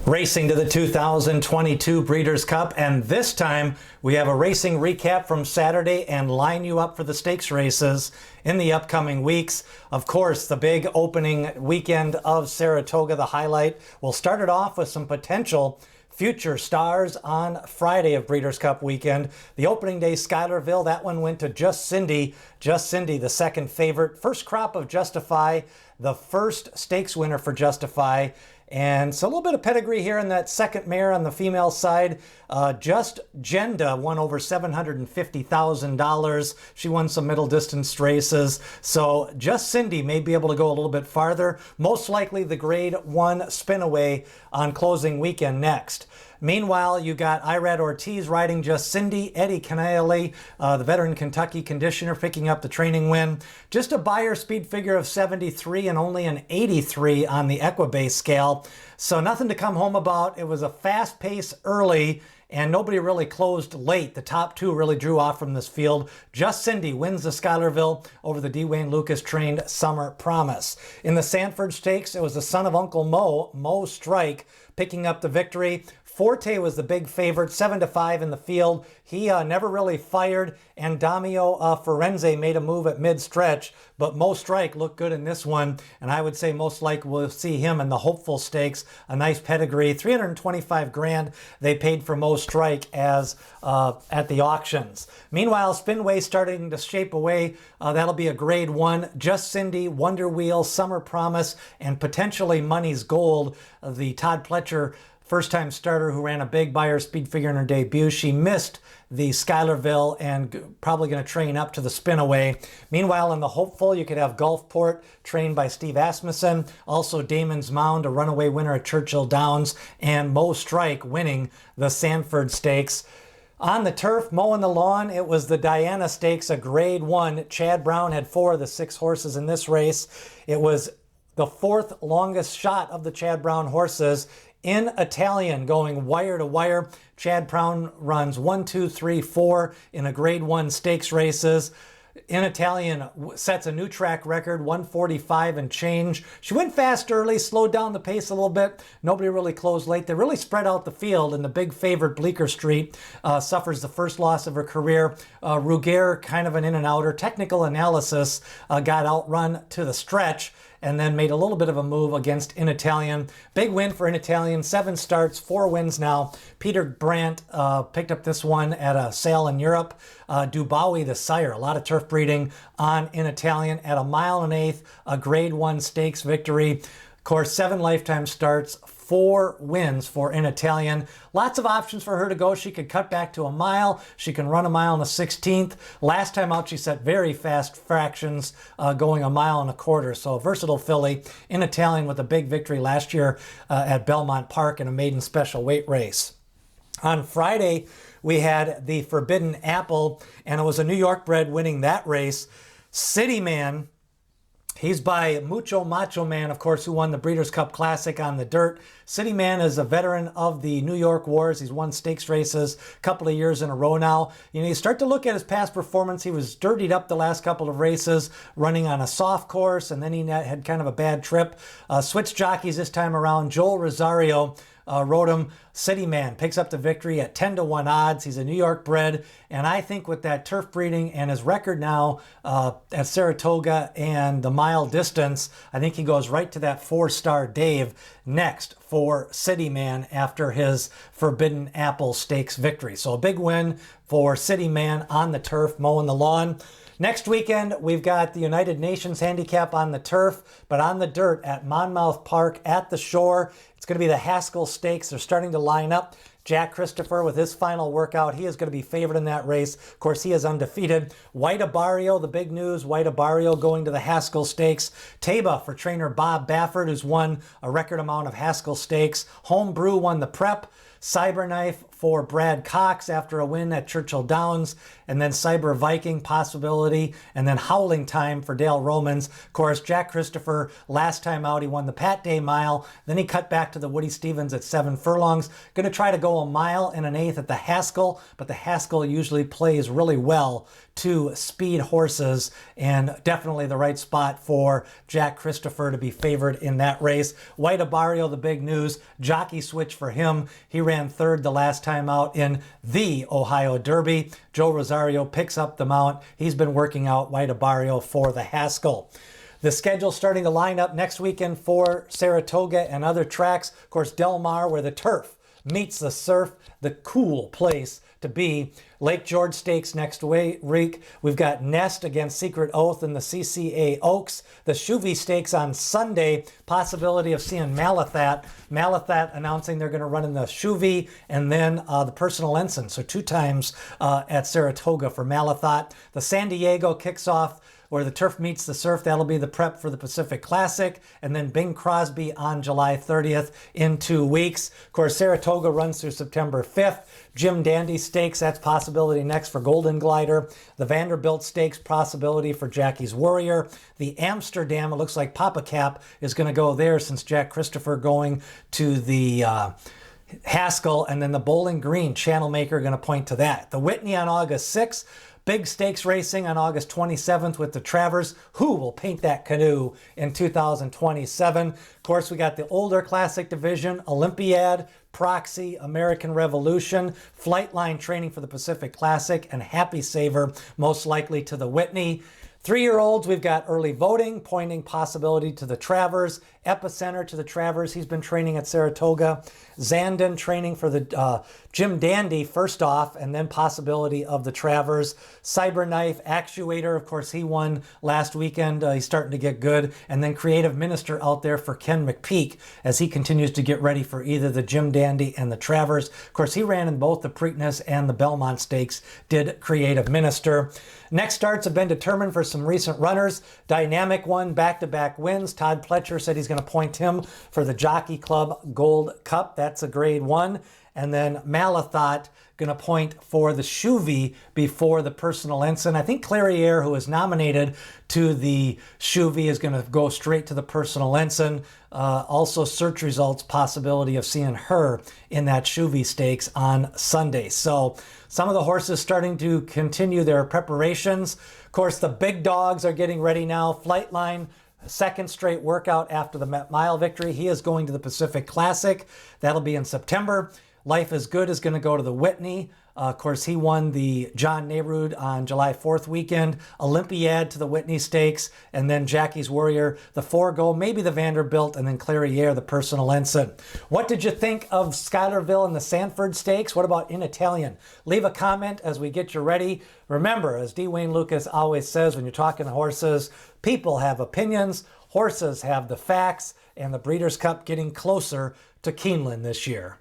Racing to the 2022 Breeders' Cup, and this time we have a racing recap from Saturday and line you up for the stakes races in the upcoming weeks. Of course, the big opening weekend of Saratoga, the highlight. We'll start it off with some potential future stars on Friday of Breeders' Cup weekend. The opening day Schuylerville, that one went to Just Cindy. Just Cindy, the second favorite. First crop of Justify, the first stakes winner for Justify. And so a little bit of pedigree here in that second mare on the female side. Just Jenda won over $750,000. She won some middle distance races. So Just Cindy may be able to go a little bit farther. Most likely the grade 1 spinaway on closing weekend next. Meanwhile, you got Irad Ortiz riding Just Cindy, Eddie Canale, the veteran Kentucky conditioner, picking up the training win. Just a Beyer speed figure of 73 and only an 83 on the Equibase scale. So nothing to come home about. It was a fast pace early and nobody really closed late. The top two really drew off from this field. Just Cindy wins the Schuylerville over the D. Wayne Lucas trained Summer Promise. In the Sanford Stakes, it was the son of Uncle Mo Strike, picking up the victory. Forte was the big favorite, 7-5 in the field. He never really fired, and Damio Firenze made a move at mid-stretch, but Mo Strike looked good in this one, and I would say most likely we'll see him in the Hopeful Stakes. A nice pedigree, $325,000 they paid for Mo Strike as at the auctions. Meanwhile, Spinway starting to shape away. That'll be a grade 1. Just Cindy, Wonder Wheel, Summer Promise, and potentially Money's Gold, the Todd Pletcher first-time starter who ran a big Beyer speed figure in her debut. She missed the Schuylerville and probably going to train up to the spinaway. Meanwhile, in the Hopeful, you could have Gulfport, trained by Steve Asmussen. Also, Damon's Mound, a runaway winner at Churchill Downs. And Mo Strike winning the Sanford Stakes. On the turf, mowing the lawn, it was the Diana Stakes, a grade 1. Chad Brown had 4 of the 6 horses in this race. It was the 4th longest shot of the Chad Brown horses. In Italian, going wire to wire. Chad Brown runs 1, 2, 3, 4 in a grade 1 stakes races. In Italian sets a new track record, 145 and change. She went fast early, slowed down the pace a little bit. Nobody really closed late. They really spread out the field, and the big favorite Bleecker Street suffers the first loss of her career. Ruger, kind of an in-and-outer. Technical analysis got outrun to the stretch, and then made a little bit of a move against In Italian. Big win for In Italian, 7 starts, 4 wins now. Peter Brandt picked up this one at a sale in Europe. Dubawi the sire, a lot of turf breeding on In Italian at 1 1/8, a grade 1 stakes victory. Of course, 7 lifetime starts, 4 wins for In Italian. Lots of options for her to go. She could cut back to a mile. She can run a mile in the 16th. Last time out, she set very fast fractions, going 1.25 miles. So a versatile filly. In Italian with a big victory last year at Belmont Park in a maiden special weight race. On Friday, we had the Forbidden Apple, and it was a New York bred winning that race. City Man. He's by Mucho Macho Man, of course, who won the Breeders' Cup Classic on the dirt. City Man is a veteran of the New York Wars. He's won stakes races a couple of years in a row now. You start to look at his past performance. He was dirtied up the last couple of races, running on a soft course, and then he had kind of a bad trip. Switch jockeys this time around. Joel Rosario rode him. City Man picks up the victory at 10-1 odds. He's a New York bred, and I think with that turf breeding and his record now at Saratoga and the mile distance, I think he goes right to that 4-star Dave next for City Man after his Forbidden Apple Stakes victory. So a big win for City Man on the turf, mowing the lawn. Next weekend, we've got the United Nations Handicap on the turf, but on the dirt at Monmouth Park at the Shore. It's going to be the Haskell Stakes. They're starting to line up. Jack Christopher with his final workout. He is going to be favored in that race. Of course, he is undefeated. White Abarrio, the big news. White Abarrio going to the Haskell Stakes. Taba for trainer Bob Baffert, who's won a record amount of Haskell Stakes. Homebrew won the prep. Cyberknife for Brad Cox after a win at Churchill Downs, and then Cyber Viking possibility, and then Howling Time for Dale Romans. Of course, Jack Christopher, last time out, he won the Pat Day Mile. Then he cut back to the Woody Stevens at 7 furlongs. Going to try to go a mile and an eighth at the Haskell, but the Haskell usually plays really well to speed horses, and definitely the right spot for Jack Christopher to be favored in that race. White Abarrio, the big news, jockey switch for him. He ran third the last time out in the Ohio Derby. Joe Rosario picks up the mount. He's been working out White Abarrio for the Haskell. The schedule starting to line up next weekend for Saratoga and other tracks. Of course, Del Mar, where the turf meets the surf, the cool place to be. Lake George Stakes next week. We've got Nest against Secret Oath in the CCA Oaks. The Chuvy Stakes on Sunday. Possibility of seeing Malathat. Malathat announcing they're going to run in the Chuvy and then the Personal Ensign. So 2 times at Saratoga for Malathat. The San Diego kicks off where the turf meets the surf. That'll be the prep for the Pacific Classic. And then Bing Crosby on July 30th in 2 weeks. Of course, Saratoga runs through September 5th. Jim Dandy Stakes, that's possibility next for Golden Glider. The Vanderbilt Stakes, possibility for Jackie's Warrior. The Amsterdam, it looks like Papa Cap is going to go there since Jack Christopher going to the Haskell. And then the Bowling Green, Channel Maker, going to point to that. The Whitney on August 6th. Big stakes racing on August 27th with the Travers. Who will paint that canoe in 2027? Of course, we got the older classic division, Olympiad, Proxy, American Revolution, Flightline training for the Pacific Classic, and Happy Saver, most likely to the Whitney. 3-year-olds, we've got early voting, pointing possibility to the Travers. Epicenter to the Travers. He's been training at Saratoga. Zandon training for the Jim Dandy first off, and then possibility of the Travers. Cyberknife, Actuator, of course, he won last weekend. He's starting to get good. And then Creative Minister out there for Ken McPeak as he continues to get ready for either the Jim Dandy and the Travers. Of course, he ran in both the Preakness and the Belmont Stakes, did Creative Minister. Next starts have been determined for some recent runners. Dynamic one, back-to-back wins. Todd Pletcher said he's going to point him for the Jockey Club Gold Cup. That's a grade 1. And then Malathat going to point for the Chuvy before the Personal Ensign. I think Clairiere, who is nominated to the Chuvy, is going to go straight to the Personal Ensign. Also, search results, possibility of seeing her in that Chuvy Stakes on Sunday. So some of the horses starting to continue their preparations. Of course, the big dogs are getting ready now. Flightline, second straight workout after the Met Mile victory. He is going to the Pacific Classic. That'll be in September. Life is Good is going to go to the Whitney. Of course, he won the John Nehrude on July 4th weekend. Olympiad to the Whitney Stakes, and then Jackie's Warrior, the Forego, maybe the Vanderbilt, and then Clairiere, the Personal Ensign. What did you think of Schuylerville and the Sanford Stakes? What about in Italian? Leave a comment as we get you ready. Remember, as D. Wayne Lucas always says when you're talking horses, people have opinions, horses have the facts, and the Breeders' Cup getting closer to Keeneland this year.